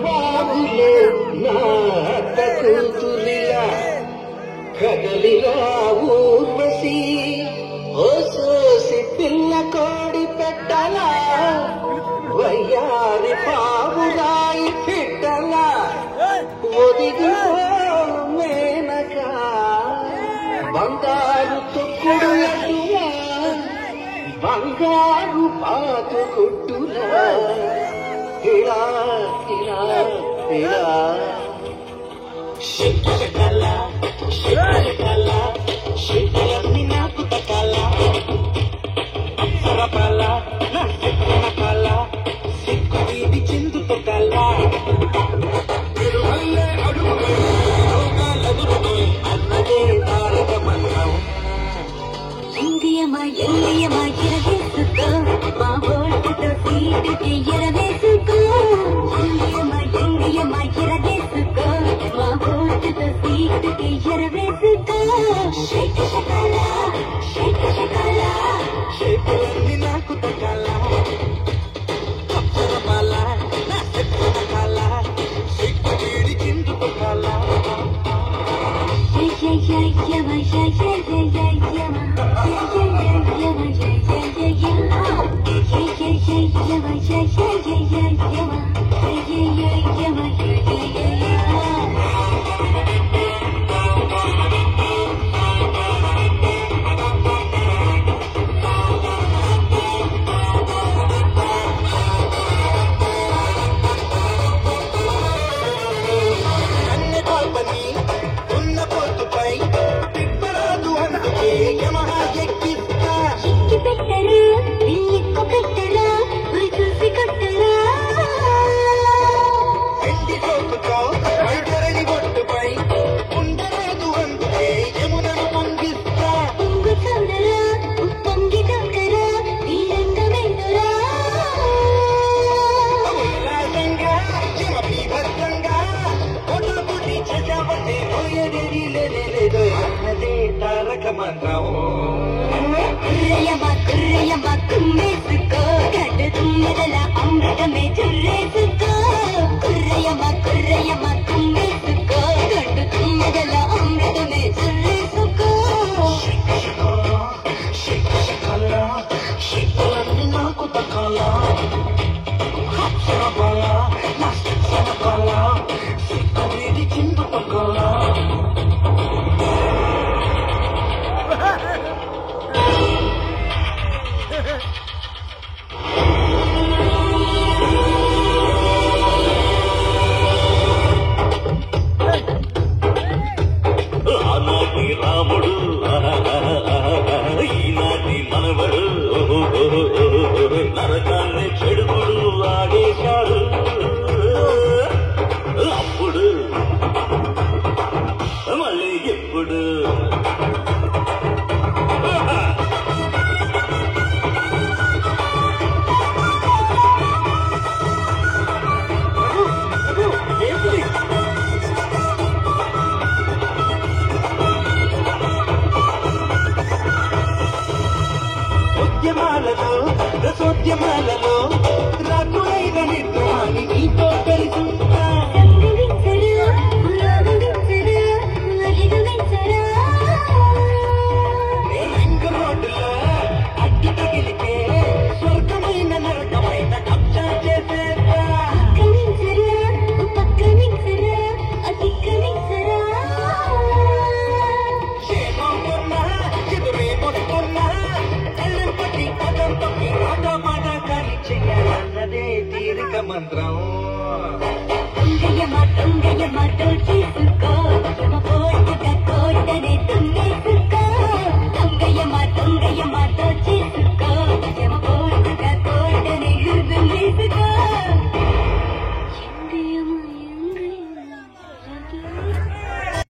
వారులే నా అత్త కూతురిలా కదలిరా ఊర్వశి ఓ సోసి పిల్ల కోడి పెట్టలా వయ్యారి పావురాయి పెట్టలా ఒదిగి మేనక బంగారు తొక్కుడు లడ్డులా బంగారు పాతు కొట్టులా ఇలా ఇలా ఇలా శిక్షకల శిక్షకల శిక్షలన్నీ నాకు తకాల అప్సరపాల నా శిక్షణకాల సిక్కు వీడి చిందుతో కల తిరుమల్లే అడుగుపై రోగాలెదురుపోయి అన్నదే తారక మంత్రం ఇండియమా ఎల్లియమా ఎరవేసుకో మా ఓటుతో సీటుకి ఎరవేసుకో ఇండియమా ఎరవేసుకో మా ఓటుతో సీటుకి ఎరవేసుకో షేక్ షకల షేక్ షకల శిక్షలన్నీ నాకు తకాల అప్సరపాల నా శిక్షణకాల సిక్కు వీడి చిందుతో కల కుర్రయమా కుమ్మేసుకో గడ్డ తుమ్మెదల అమృతమే జుర్రేసుకో కుర్రయమా కుమ్మేసుకో గడ్డ తుమ్మెదల అమృతమే జుర్రేసుకో శిక్షలన్నీ నాకు తకాల అప్సరపాల నా శిక్షణకాల సిక్కు వీడి చిందుతో కల ఆనాటి రాముడు ఈనాటి మనవడు నరకాన్ని చెడుగుడు ఆడేశాడు అప్పుడు మళ్ళీ ఎప్పుడు ఉద్యమాలలో రసోద్యమాలలో రాకులైన నిర్మాణి నీతో కలిసుంటా రింగ్ రోడ్డులో అడ్డు తగిలితే స్వర్గమైన నరకమైన కబ్జా చేసేస్తా క్షేమం చెదురేమొస్తున్నా కళ్ళం పట్టి పదం తప్పి మాట మాట కానీ చెయ్యాలన్నదే తీరిక మంత్రం